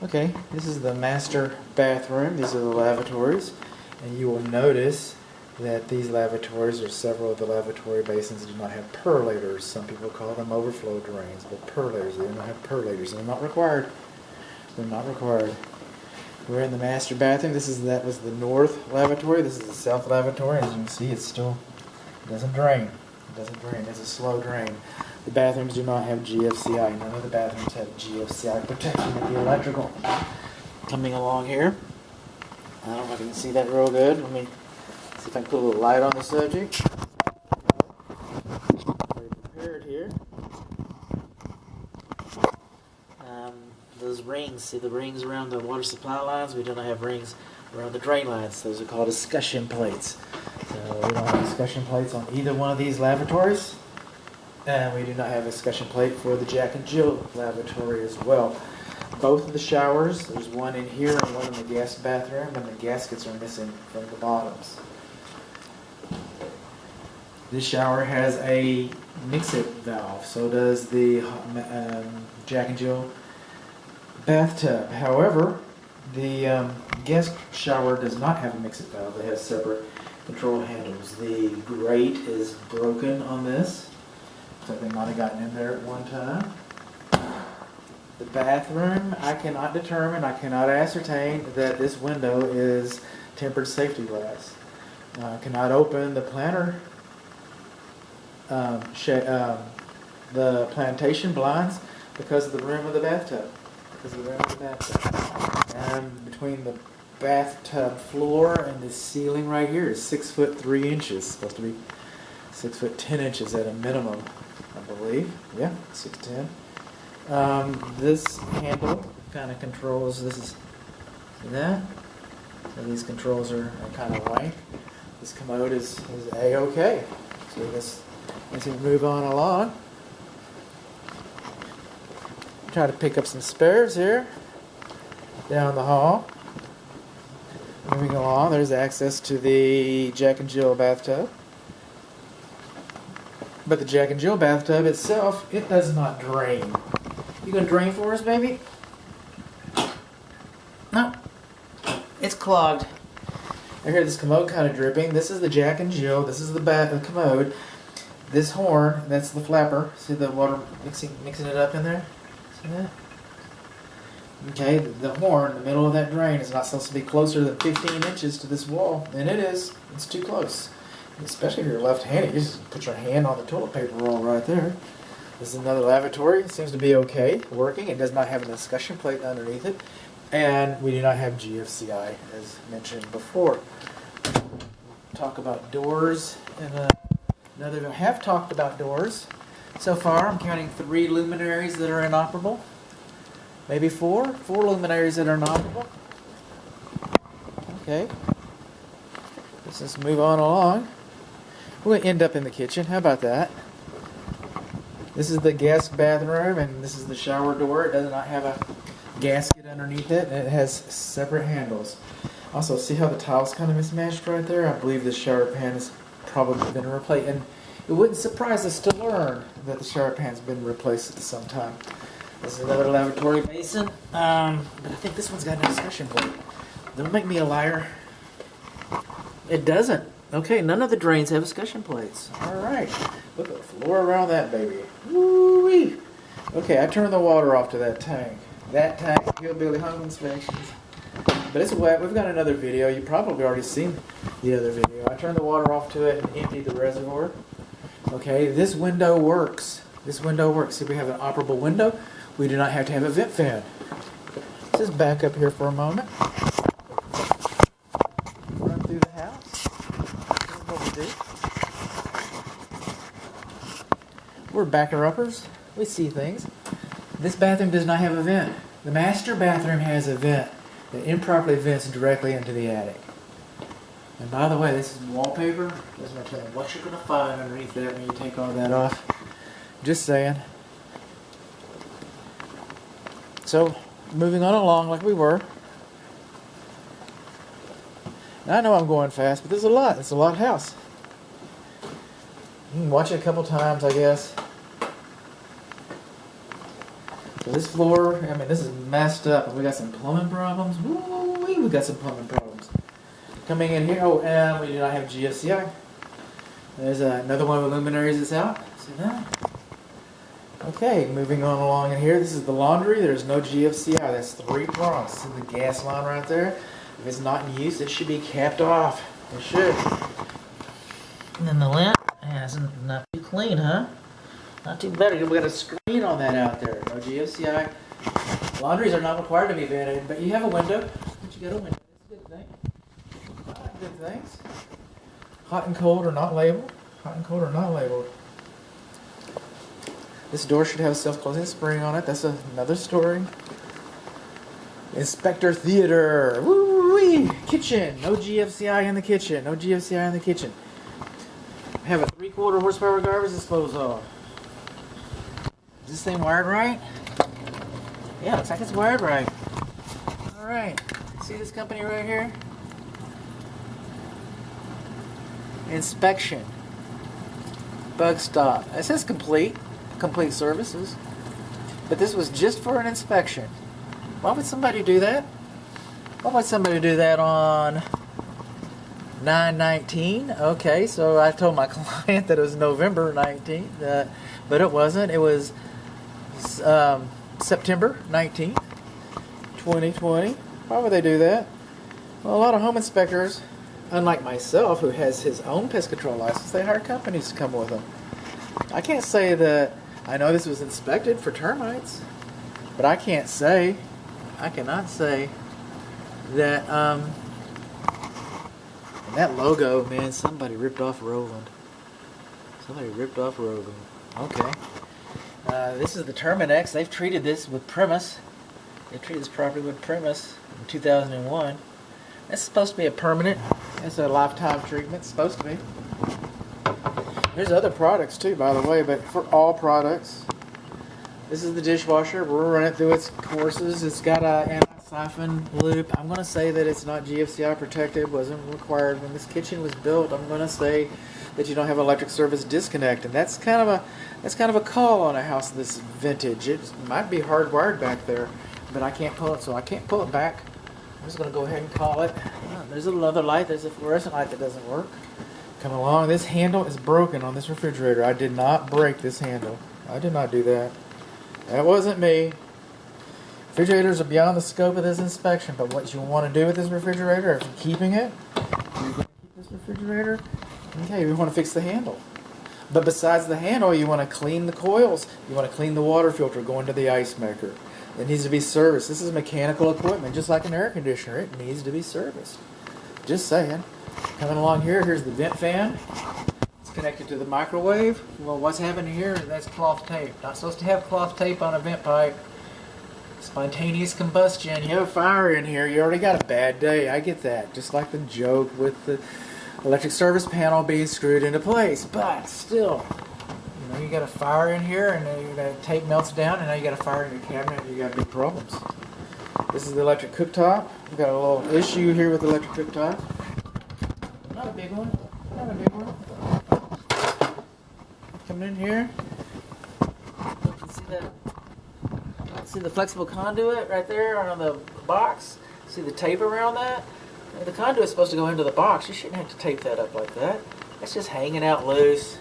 Okay, this is the master bathroom. These are the lavatories, and you will notice that these lavatories, or several of the lavatory basins, do not have perlators. Some people call them overflow drains, but perlators, they do not have perlators. They're not required. They're not required. We're in the master bathroom. That was the north lavatory. This is the south lavatory. As you can see, it doesn't drain. It doesn't drain. It's a slow drain. The bathrooms do not have GFCI. None of the bathrooms have GFCI protection of the electrical. Coming along here. I don't know if you can see that real good. Let me see if I can put a little light on the subject. Very prepared here. Those rings, see the rings around the water supply lines? We do not have rings around the drain lines. Those are called escutcheon plates. So we don't have escutcheon plates on either one of these lavatories. And we do not have a escutcheon plate for the Jack and Jill lavatory as well. Both of the showers, there's one in here and one in the guest bathroom, and the gaskets are missing from the bottoms. This shower has a mix-it valve, so does the Jack and Jill bathtub. However, the guest shower does not have a mix-it valve. It has separate control handles. The grate is broken on this. So they might have gotten in there at one time. The bathroom, I cannot ascertain that this window is tempered safety glass. I cannot open the the plantation blinds because of the rim of the bathtub. Between the bathtub floor and the ceiling right here is 6'3". It's supposed to be 6'10" at a minimum, I believe. Yeah, 6'10". This handle kind of controls see that? So these controls are kind of wank. This commode is A-OK. So let's move on along. Try to pick up some spares here down the hall. Moving along, there's access to the Jack and Jill bathtub. But the Jack and Jill bathtub itself, it does not drain. You gonna drain for us, baby? No. It's clogged. I hear this commode kind of dripping. This is the Jack and Jill. This is the commode. This horn, that's the flapper. See the water mixing it up in there? See that? Okay, the horn in the middle of that drain is not supposed to be closer than 15 inches to this wall. And it is. It's too close. Especially if you're left-handed. You just put your hand on the toilet paper roll right there. This is another lavatory. It seems to be okay, working. It does not have an escutcheon plate underneath it. And we do not have GFCI, as mentioned before. Talk about doors. I have talked about doors. So far, I'm counting 3 luminaries that are inoperable. Maybe 4? 4 luminaries that are inoperable. Okay. Let's just move on along. We're going to end up in the kitchen. How about that? This is the guest bathroom, and this is the shower door. It does not have a gasket underneath it, and it has separate handles. Also, see how the tiles kind of mismatched right there? I believe this shower pan has probably been replaced, and it wouldn't surprise us to learn that the shower pan's been replaced at some time. This is another lavatory basin, but I think this one's got an escutcheon plate. Don't make me a liar. It doesn't. Okay, none of the drains have escutcheon plates. All right. Look at the floor around that baby. Woo-wee. Okay, I turned the water off to that tank. That tank, hillbilly home inspections. But it's wet. We've got another video. You've probably already seen the other video. I turned the water off to it and emptied the reservoir. Okay, this window works. This window works. See, we have an operable window. We do not have to have a vent fan. Let's just back up here for a moment. Run through the house. This is what we do. We're backer-uppers. We see things. This bathroom does not have a vent. The master bathroom has a vent that improperly vents directly into the attic. And by the way, this is wallpaper. Doesn't matter what you're going to find underneath that when you take all that off. Just saying. So, moving on along like we were. Now, I know I'm going fast, but there's a lot. It's a lot of house. You can watch it a couple times, I guess. So this floor, I mean, this is messed up. We got some plumbing problems. Woo-wee, we got some plumbing problems. Coming in here, oh, and we do not have GFCI. There's another one of the luminaries that's out. See that? Okay, moving on along in here. This is the laundry. There's no GFCI. That's 3 prongs. This is the gas line right there. If it's not in use, it should be capped off. It should. And then the lamp, it's not too clean, huh? Not too bad. We got a screen on that out there. No GFCI. Laundries are not required to be vented, but you have a window. But you got a window. It's a good thing. Good things. Hot and cold are not labeled. Hot and cold are not labeled. This door should have a self-closing spring on it. That's another story. Inspector theater. Woo-wee. Kitchen. No GFCI in the kitchen. No GFCI in the kitchen. Have a 3/4 horsepower garbage disposal. Is this thing wired right? Yeah, looks like it's wired right. Alright. See this company right here? Inspection. Bug stop. It says complete services. But this was just for an inspection. Why would somebody do that? Why would somebody do that on 9/19? Okay, so I told my client that it was November 19th, but it wasn't. It was September 19th, 2020. Why would they do that? Well, a lot of home inspectors, unlike myself, who has his own pest control license, they hire companies to come with them. I can't say that I know this was inspected for termites, but I cannot say that, and that logo, man, somebody ripped off Roland. Okay. This is the Terminex. They've treated this with Primus. They treated this property with Primus in 2001. That's supposed to be a permanent. It's a lifetime treatment. It's supposed to be. There's other products too, by the way, but for all products, this is the dishwasher. We'll run it through its courses. It's got an anti-siphon loop. I'm going to say that it's not GFCI protected. Wasn't required when this kitchen was built. I'm going to say that you don't have electric service disconnect, and that's kind of a call on a house this vintage. It might be hardwired back there, but I can't pull it, so I can't pull it back. I'm just going to go ahead and call it. There's another light. There's a fluorescent light that doesn't work. Coming along. This handle is broken on this refrigerator. I did not break this handle. I did not do that. That wasn't me. Refrigerators are beyond the scope of this inspection, but what you want to do with this refrigerator, if you're keeping it, you're going to keep this refrigerator, okay, you want to fix the handle. But besides the handle, you want to clean the coils. You want to clean the water filter going to the ice maker. It needs to be serviced. This is mechanical equipment, just like an air conditioner. It needs to be serviced. Just saying. Coming along here, here's the vent fan. It's connected to the microwave. Well, what's happening here is that's cloth tape. Not supposed to have cloth tape on a vent pipe. Spontaneous combustion. You have a fire in here. You already got a bad day. I get that. Just like the joke with the electric service panel being screwed into place. But still, you know, you got a fire in here, and the tape melts down, and now you got a fire in your cabinet, and you got big problems. This is the electric cooktop. We've got a little issue here with the electric cooktop. Not a big one. Not a big one. Coming in here. You can see the flexible conduit right there on the box. See the tape around that? The conduit's supposed to go into the box. You shouldn't have to tape that up like that. That's just hanging out loose.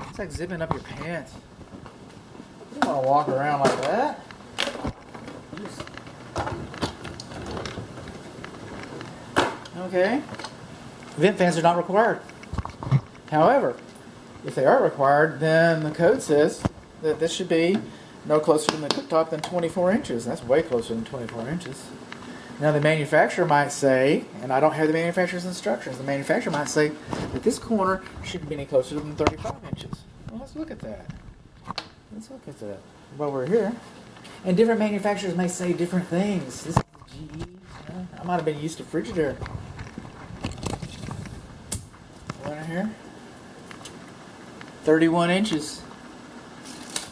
It's like zipping up your pants. You don't want to walk around like that. Okay. Vent fans are not required. However, if they are required, then the code says that this should be no closer than the cooktop than 24 inches. That's way closer than 24 inches. Now the manufacturer might say, and I don't have the manufacturer's instructions, the manufacturer might say that this corner shouldn't be any closer than 35 inches. Well, let's look at that. Let's look at that while we're here. And different manufacturers may say different things. This is GE. I might have been used to Frigidaire. Right here. 31 inches.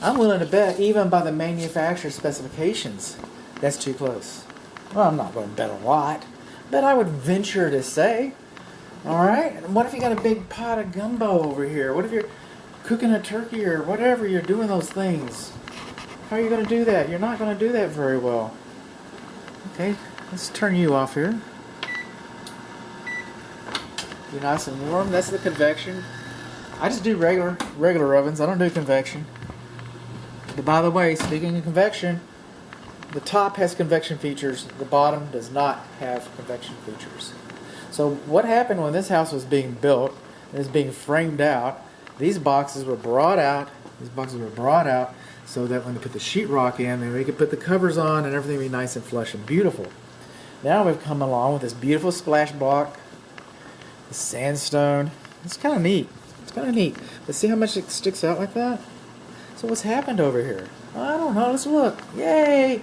I'm willing to bet, even by the manufacturer's specifications, that's too close. Well, I'm not going to bet a lot, but I would venture to say, all right, and what if you got a big pot of gumbo over here? What if your cooking a turkey or whatever, you're doing those things. How are you going to do that? You're not going to do that very well. Okay, let's turn you off here. Be nice and warm. That's the convection. I just do regular ovens. I don't do convection. But by the way, speaking of convection, the top has convection features. The bottom does not have convection features. So what happened when this house was being built and was being framed out, these boxes were brought out. So that when they put the sheetrock in, then we could put the covers on and everything would be nice and flush and beautiful. Now we've come along with this beautiful splash block, the sandstone. It's kind of neat. But see how much it sticks out like that? So what's happened over here? I don't know. Let's look. Yay!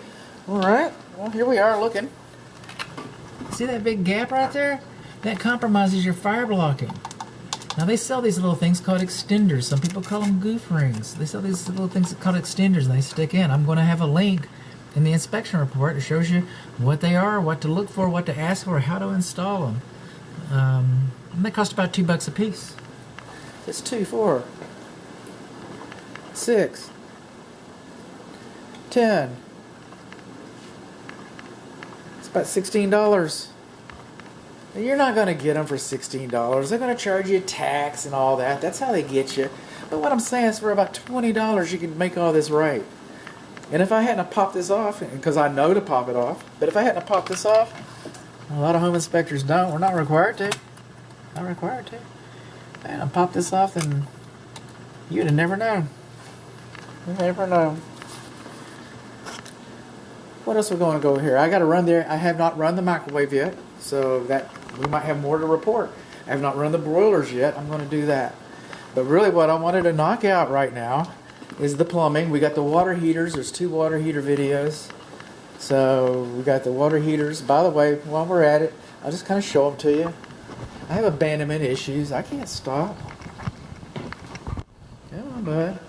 All right. Well, here we are looking. See that big gap right there? That compromises your fire blocking. Now they sell these little things called extenders. Some people call them goof rings. They sell these little things called extenders and they stick in. I'm going to have a link in the inspection report that shows you what they are, what to look for, what to ask for, how to install them. And they cost about $2 a piece. It's 2, 4, 6, 10. It's about $16. You're not going to get them for $16. They're going to charge you tax and all that. That's how they get you. But what I'm saying is for about $20 you can make all this right. And if I hadn't popped this off, because I know to pop it off, but if I hadn't popped this off, a lot of home inspectors don't. We're not required to. Not required to. If I hadn't popped this off, then you'd have never known. You'd never known. What else are we going to go here? I got to run there. I have not run the microwave yet, so that we might have more to report. I have not run the broilers yet. I'm going to do that. But really what I wanted to knock out right now is the plumbing. We got the water heaters. There's 2 water heater videos. So we got the water heaters. By the way, while we're at it, I'll just kind of show them to you. I have abandonment issues. I can't stop. Come on, bud.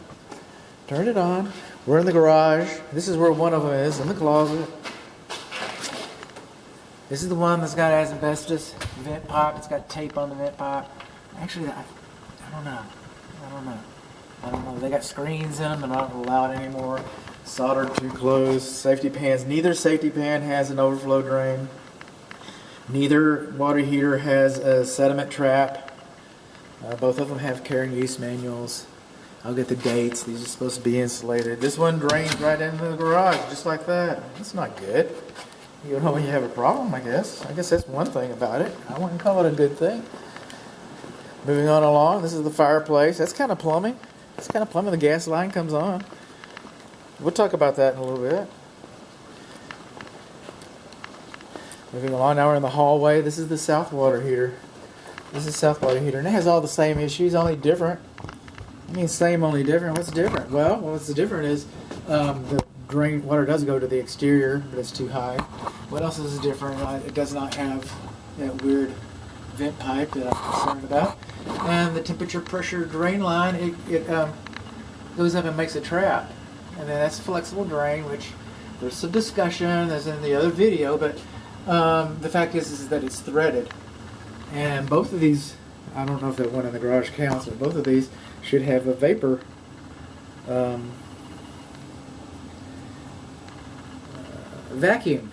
Turn it on. We're in the garage. This is where one of them is, in the closet. This is the one that's got asbestos vent pipe. It's got tape on the vent pipe. Actually, I don't know. They got screens in them. They're not allowed anymore. Soldered too close. Safety pans. Neither safety pan has an overflow drain. Neither water heater has a sediment trap. Both of them have care and use manuals. I'll get the dates. These are supposed to be insulated. This one drains right into the garage, just like that. That's not good. You know when you have a problem, I guess. I guess that's one thing about it. I wouldn't call it a good thing. Moving on along, this is the fireplace. That's kind of plumbing. The gas line comes on. We'll talk about that in a little bit. Moving along, now we're in the hallway. This is the south water heater. And it has all the same issues, only different. I mean, same, only different. What's different? Well, what's different is the drain water does go to the exterior, but it's too high. What else is different? It does not have that weird vent pipe that I'm concerned about. And the temperature pressure drain line, it goes up and makes a trap. And then that's flexible drain, which there's some discussion, as in the other video, but the fact is that it's threaded. And both of these, I don't know if that one in the garage counts, but both of these should have a vapor vacuum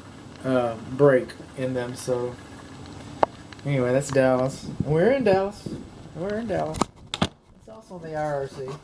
break in them. So anyway, that's Dallas. We're in Dallas. It's also the IRC.